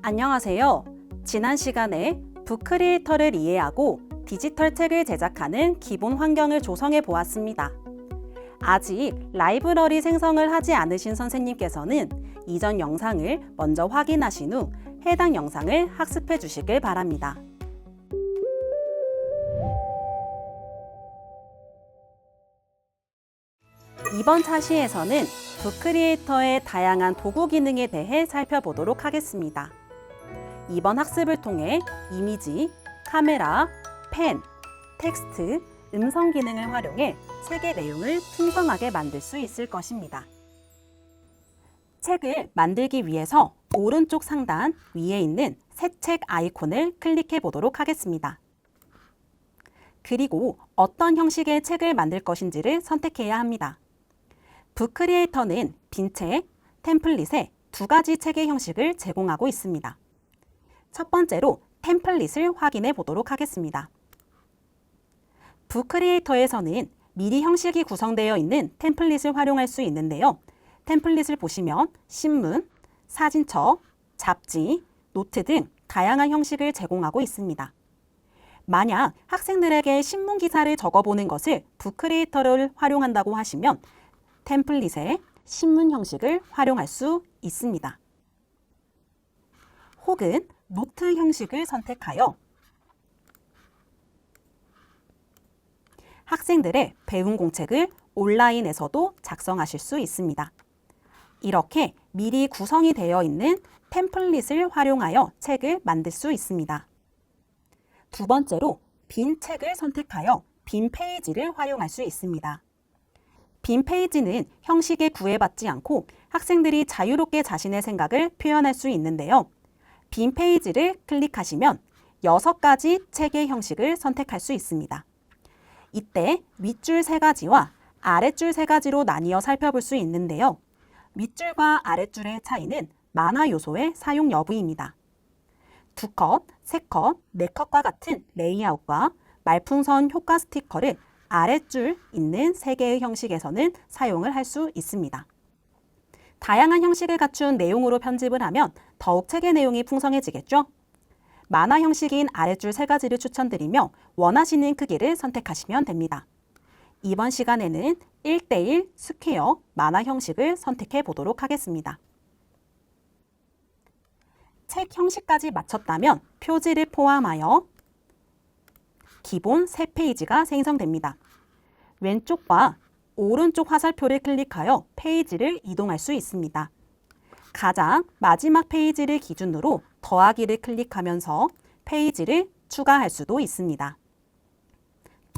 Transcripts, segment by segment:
안녕하세요. 지난 시간에 북크리에이터를 이해하고 디지털 책을 제작하는 기본 환경을 조성해 보았습니다. 아직 라이브러리 생성을 하지 않으신 선생님께서는 이전 영상을 먼저 확인하신 후 해당 영상을 학습해 주시길 바랍니다. 이번 차시에서는 북크리에이터의 다양한 도구 기능에 대해 살펴보도록 하겠습니다. 이번 학습을 통해 이미지, 카메라, 펜, 텍스트, 음성 기능을 활용해 책의 내용을 풍성하게 만들 수 있을 것입니다. 책을 만들기 위해서 오른쪽 상단 위에 있는 새 책 아이콘을 클릭해 보도록 하겠습니다. 그리고 어떤 형식의 책을 만들 것인지를 선택해야 합니다. 북크리에이터는 빈책, 템플릿의 두 가지 책의 형식을 제공하고 있습니다. 첫 번째로 템플릿을 확인해 보도록 하겠습니다. 북크리에이터에서는 미리 형식이 구성되어 있는 템플릿을 활용할 수 있는데요. 템플릿을 보시면 신문, 사진첩, 잡지, 노트 등 다양한 형식을 제공하고 있습니다. 만약 학생들에게 신문 기사를 적어보는 것을 북크리에이터를 활용한다고 하시면 템플릿의 신문 형식을 활용할 수 있습니다. 혹은 노트 형식을 선택하여 학생들의 배운 공책을 온라인에서도 작성하실 수 있습니다. 이렇게 미리 구성이 되어 있는 템플릿을 활용하여 책을 만들 수 있습니다. 두 번째로 빈 책을 선택하여 빈 페이지를 활용할 수 있습니다. 빈 페이지는 형식에 구애받지 않고 학생들이 자유롭게 자신의 생각을 표현할 수 있는데요. 빈 페이지를 클릭하시면 6가지 책의 형식을 선택할 수 있습니다. 이때 윗줄 3가지와 아랫줄 3가지로 나뉘어 살펴볼 수 있는데요. 윗줄과 아랫줄의 차이는 만화 요소의 사용 여부입니다. 2컷, 3컷, 4컷과 같은 레이아웃과 말풍선 효과 스티커를 아랫줄 있는 3개의 형식에서는 사용을 할 수 있습니다. 다양한 형식을 갖춘 내용으로 편집을 하면 더욱 책의 내용이 풍성해지겠죠? 만화 형식인 아랫줄 3가지를 추천드리며 원하시는 크기를 선택하시면 됩니다. 이번 시간에는 1:1 스퀘어 만화 형식을 선택해 보도록 하겠습니다. 책 형식까지 마쳤다면 표지를 포함하여 기본 3페이지가 생성됩니다. 왼쪽과 오른쪽 화살표를 클릭하여 페이지를 이동할 수 있습니다. 가장 마지막 페이지를 기준으로 더하기를 클릭하면서 페이지를 추가할 수도 있습니다.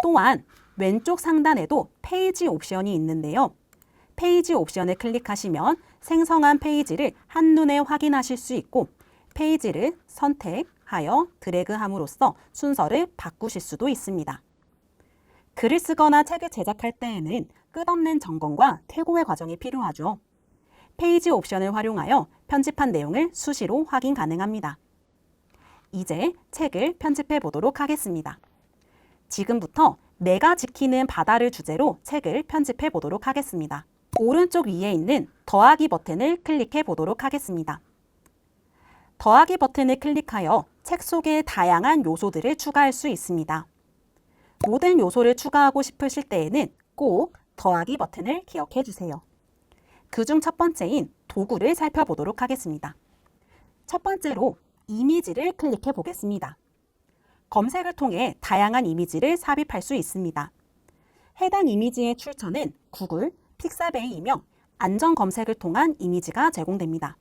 또한 왼쪽 상단에도 페이지 옵션이 있는데요. 페이지 옵션을 클릭하시면 생성한 페이지를 한눈에 확인하실 수 있고 페이지를 선택하여 드래그함으로써 순서를 바꾸실 수도 있습니다. 글을 쓰거나 책을 제작할 때에는 끝없는 점검과 퇴고의 과정이 필요하죠. 페이지 옵션을 활용하여 편집한 내용을 수시로 확인 가능합니다. 이제 책을 편집해 보도록 하겠습니다. 지금부터 내가 지키는 바다를 주제로 책을 편집해 보도록 하겠습니다. 오른쪽 위에 있는 더하기 버튼을 클릭해 보도록 하겠습니다. 더하기 버튼을 클릭하여 책 속에 다양한 요소들을 추가할 수 있습니다. 모든 요소를 추가하고 싶으실 때에는 꼭 더하기 버튼을 기억해 주세요. 그중 첫 번째인 도구를 살펴보도록 하겠습니다. 첫 번째로 이미지를 클릭해 보겠습니다. 검색을 통해 다양한 이미지를 삽입할 수 있습니다. 해당 이미지의 출처는 구글, 픽사베이이며 안전 검색을 통한 이미지가 제공됩니다.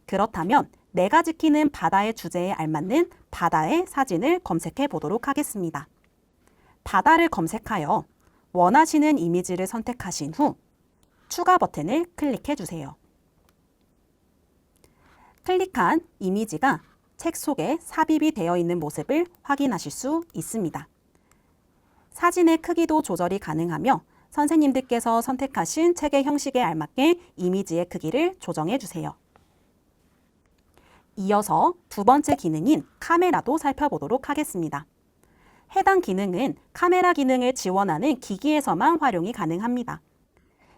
그렇다면 내가 지키는 바다의 주제에 알맞는 바다의 사진을 검색해 보도록 하겠습니다. 바다를 검색하여 원하시는 이미지를 선택하신 후 추가 버튼을 클릭해 주세요. 클릭한 이미지가 책 속에 삽입이 되어 있는 모습을 확인하실 수 있습니다. 사진의 크기도 조절이 가능하며 선생님들께서 선택하신 책의 형식에 알맞게 이미지의 크기를 조정해 주세요. 이어서 두 번째 기능인 카메라도 살펴보도록 하겠습니다. 해당 기능은 카메라 기능을 지원하는 기기에서만 활용이 가능합니다.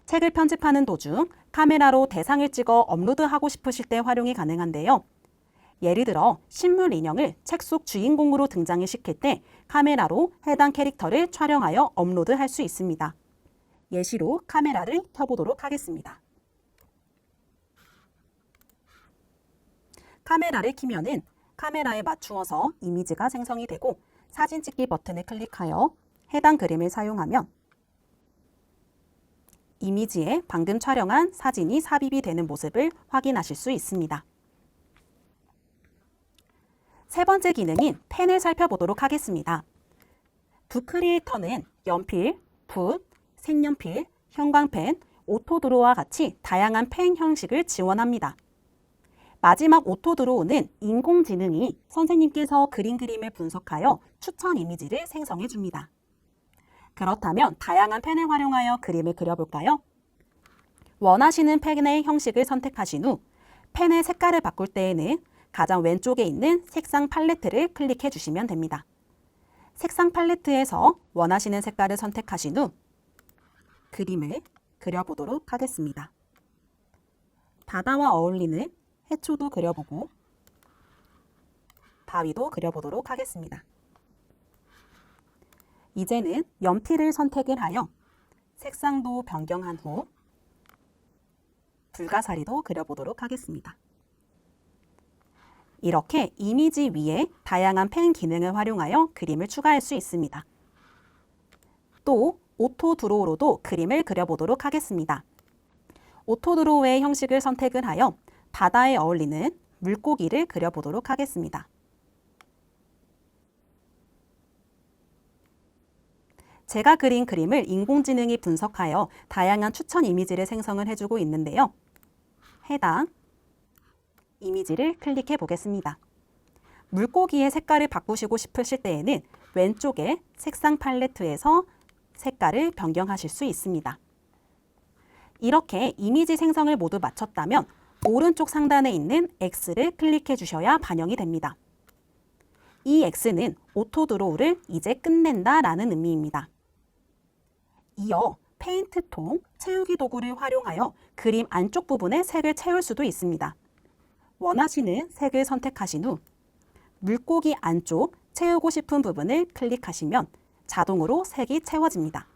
책을 편집하는 도중 카메라로 대상을 찍어 업로드하고 싶으실 때 활용이 가능한데요. 예를 들어 식물 인형을 책 속 주인공으로 등장을 시킬 때 카메라로 해당 캐릭터를 촬영하여 업로드할 수 있습니다. 예시로 카메라를 켜보도록 하겠습니다. 카메라를 켜면은 카메라에 맞추어서 이미지가 생성이 되고 사진 찍기 버튼을 클릭하여 해당 그림을 사용하면 이미지에 방금 촬영한 사진이 삽입이 되는 모습을 확인하실 수 있습니다. 세 번째 기능인 펜을 살펴보도록 하겠습니다. 붓 크리에이터는 연필, 붓, 색연필, 형광펜, 오토드로우와 같이 다양한 펜 형식을 지원합니다. 마지막 오토드로우는 인공지능이 선생님께서 그린 그림을 분석하여 추천 이미지를 생성해 줍니다. 그렇다면 다양한 펜을 활용하여 그림을 그려볼까요? 원하시는 펜의 형식을 선택하신 후 펜의 색깔을 바꿀 때에는 가장 왼쪽에 있는 색상 팔레트를 클릭해 주시면 됩니다. 색상 팔레트에서 원하시는 색깔을 선택하신 후 그림을 그려보도록 하겠습니다. 바다와 어울리는 해초도 그려보고 바위도 그려보도록 하겠습니다. 이제는 연필을 선택을 하여 색상도 변경한 후 불가사리도 그려보도록 하겠습니다. 이렇게 이미지 위에 다양한 펜 기능을 활용하여 그림을 추가할 수 있습니다. 또 오토 드로우로도 그림을 그려보도록 하겠습니다. 오토 드로우의 형식을 선택을 하여 바다에 어울리는 물고기를 그려보도록 하겠습니다. 제가 그린 그림을 인공지능이 분석하여 다양한 추천 이미지를 생성을 해주고 있는데요. 해당 이미지를 클릭해 보겠습니다. 물고기의 색깔을 바꾸시고 싶으실 때에는 왼쪽에 색상 팔레트에서 색깔을 변경하실 수 있습니다. 이렇게 이미지 생성을 모두 마쳤다면 오른쪽 상단에 있는 X를 클릭해 주셔야 반영이 됩니다. 이 X는 오토 드로우를 이제 끝낸다 라는 의미입니다. 이어 페인트통, 채우기 도구를 활용하여 그림 안쪽 부분에 색을 채울 수도 있습니다. 원하시는 색을 선택하신 후 물고기 안쪽 채우고 싶은 부분을 클릭하시면 자동으로 색이 채워집니다.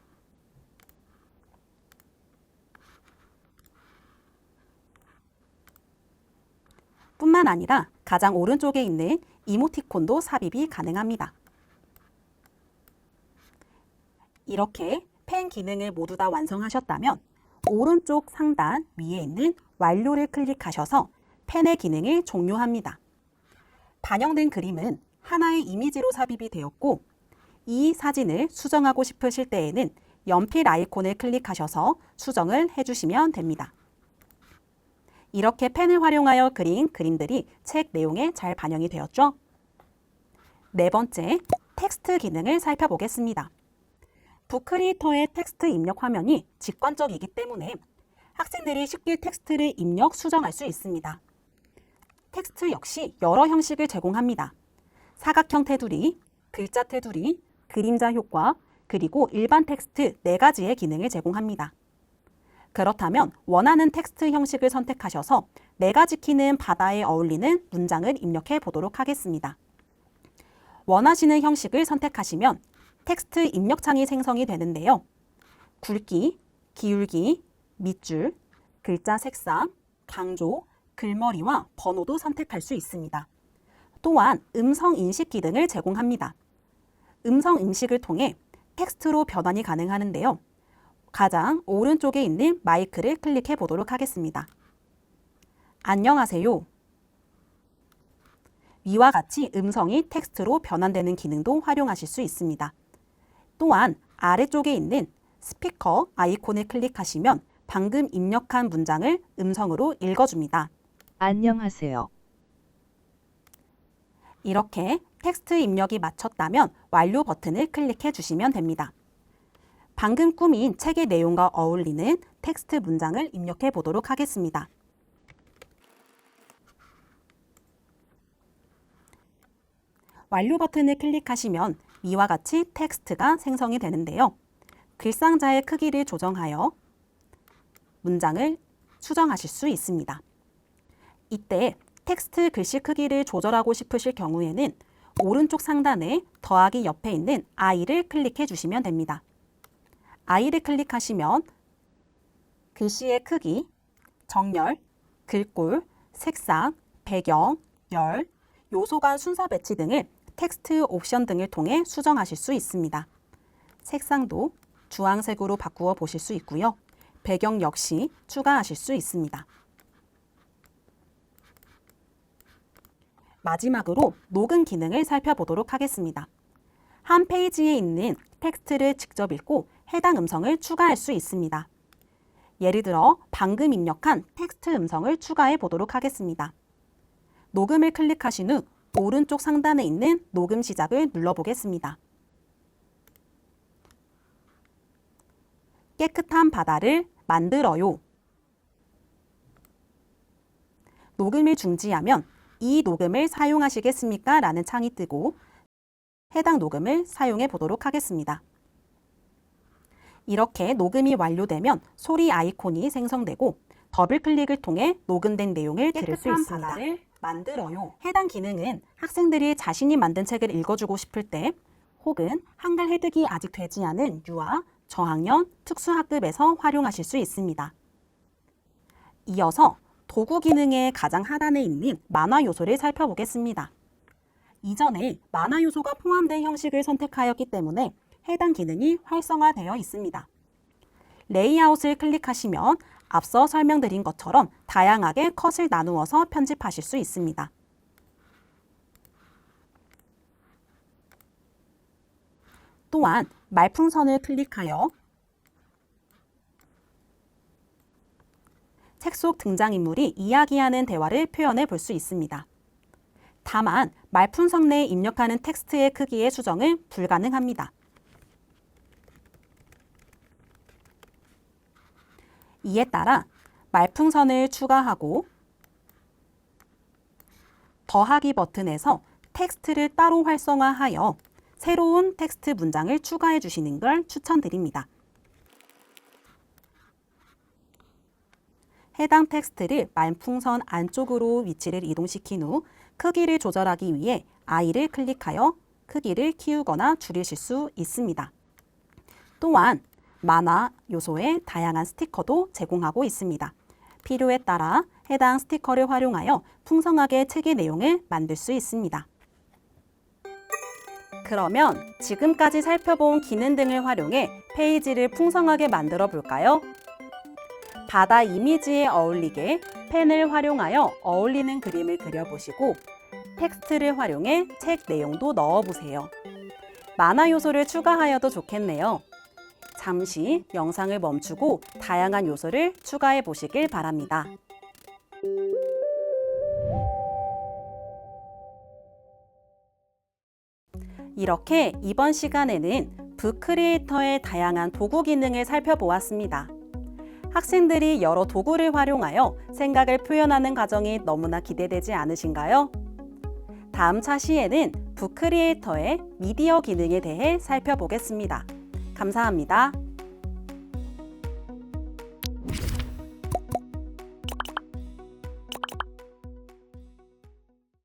뿐만 아니라 가장 오른쪽에 있는 이모티콘도 삽입이 가능합니다. 이렇게 펜 기능을 모두 다 완성하셨다면 오른쪽 상단 위에 있는 완료를 클릭하셔서 펜의 기능을 종료합니다. 반영된 그림은 하나의 이미지로 삽입이 되었고 이 사진을 수정하고 싶으실 때에는 연필 아이콘을 클릭하셔서 수정을 해주시면 됩니다. 이렇게 펜을 활용하여 그린 그림들이 책 내용에 잘 반영이 되었죠? 네 번째, 텍스트 기능을 살펴보겠습니다. 붓 크리에이터의 텍스트 입력 화면이 직관적이기 때문에 학생들이 쉽게 텍스트를 입력, 수정할 수 있습니다. 텍스트 역시 여러 형식을 제공합니다. 사각형 테두리, 글자 테두리, 그림자 효과, 그리고 일반 텍스트 4가지의 기능을 제공합니다. 그렇다면 원하는 텍스트 형식을 선택하셔서 4가지 키는 바다에 어울리는 문장을 입력해 보도록 하겠습니다. 원하시는 형식을 선택하시면 텍스트 입력창이 생성이 되는데요. 굵기, 기울기, 밑줄, 글자 색상, 강조, 글머리와 번호도 선택할 수 있습니다. 또한 음성 인식 기능을 제공합니다. 음성 인식을 통해 텍스트로 변환이 가능하는데요. 가장 오른쪽에 있는 마이크를 클릭해 보도록 하겠습니다. 안녕하세요. 위와 같이 음성이 텍스트로 변환되는 기능도 활용하실 수 있습니다. 또한 아래쪽에 있는 스피커 아이콘을 클릭하시면 방금 입력한 문장을 음성으로 읽어줍니다. 안녕하세요. 이렇게 텍스트 입력이 마쳤다면 완료 버튼을 클릭해 주시면 됩니다. 방금 꾸민 책의 내용과 어울리는 텍스트 문장을 입력해 보도록 하겠습니다. 완료 버튼을 클릭하시면 위와 같이 텍스트가 생성이 되는데요. 글상자의 크기를 조정하여 문장을 수정하실 수 있습니다. 이때 텍스트 글씨 크기를 조절하고 싶으실 경우에는 오른쪽 상단에 더하기 옆에 있는 I를 클릭해 주시면 됩니다. I를 클릭하시면 글씨의 크기, 정렬, 글꼴, 색상, 배경, 열, 요소 간 순서 배치 등을 텍스트 옵션 등을 통해 수정하실 수 있습니다. 색상도 주황색으로 바꾸어 보실 수 있고요. 배경 역시 추가하실 수 있습니다. 마지막으로 녹음 기능을 살펴보도록 하겠습니다. 한 페이지에 있는 텍스트를 직접 읽고 해당 음성을 추가할 수 있습니다. 예를 들어 방금 입력한 텍스트 음성을 추가해 보도록 하겠습니다. 녹음을 클릭하신 후 오른쪽 상단에 있는 녹음 시작을 눌러보겠습니다. 깨끗한 바다를 만들어요. 녹음을 중지하면 이 녹음을 사용하시겠습니까? 라는 창이 뜨고 해당 녹음을 사용해 보도록 하겠습니다. 이렇게 녹음이 완료되면 소리 아이콘이 생성되고 더블 클릭을 통해 녹음된 내용을 들을 수 있습니다. 바다를 만들어요. 해당 기능은 학생들이 자신이 만든 책을 읽어주고 싶을 때 혹은 한글 획득이 아직 되지 않은 유아, 저학년, 특수학급에서 활용하실 수 있습니다. 이어서 도구 기능의 가장 하단에 있는 만화 요소를 살펴보겠습니다. 이전에 만화 요소가 포함된 형식을 선택하였기 때문에 해당 기능이 활성화되어 있습니다. 레이아웃을 클릭하시면 앞서 설명드린 것처럼 다양하게 컷을 나누어서 편집하실 수 있습니다. 또한 말풍선을 클릭하여 책 속 등장인물이 이야기하는 대화를 표현해 볼 수 있습니다. 다만 말풍선 내에 입력하는 텍스트의 크기의 수정은 불가능합니다. 이에 따라 말풍선을 추가하고 더하기 버튼에서 텍스트를 따로 활성화하여 새로운 텍스트 문장을 추가해 주시는 걸 추천드립니다. 해당 텍스트를 말풍선 안쪽으로 위치를 이동시킨 후 크기를 조절하기 위해 I를 클릭하여 크기를 키우거나 줄이실 수 있습니다. 또한 만화 요소의 다양한 스티커도 제공하고 있습니다. 필요에 따라 해당 스티커를 활용하여 풍성하게 책의 내용을 만들 수 있습니다. 그러면 지금까지 살펴본 기능 등을 활용해 페이지를 풍성하게 만들어 볼까요? 바다 이미지에 어울리게 펜을 활용하여 어울리는 그림을 그려보시고 텍스트를 활용해 책 내용도 넣어보세요. 만화 요소를 추가하여도 좋겠네요. 잠시 영상을 멈추고 다양한 요소를 추가해 보시길 바랍니다. 이렇게 이번 시간에는 북크리에이터의 다양한 도구 기능을 살펴보았습니다. 학생들이 여러 도구를 활용하여 생각을 표현하는 과정이 너무나 기대되지 않으신가요? 다음 차시에는 북크리에이터의 미디어 기능에 대해 살펴보겠습니다. 감사합니다.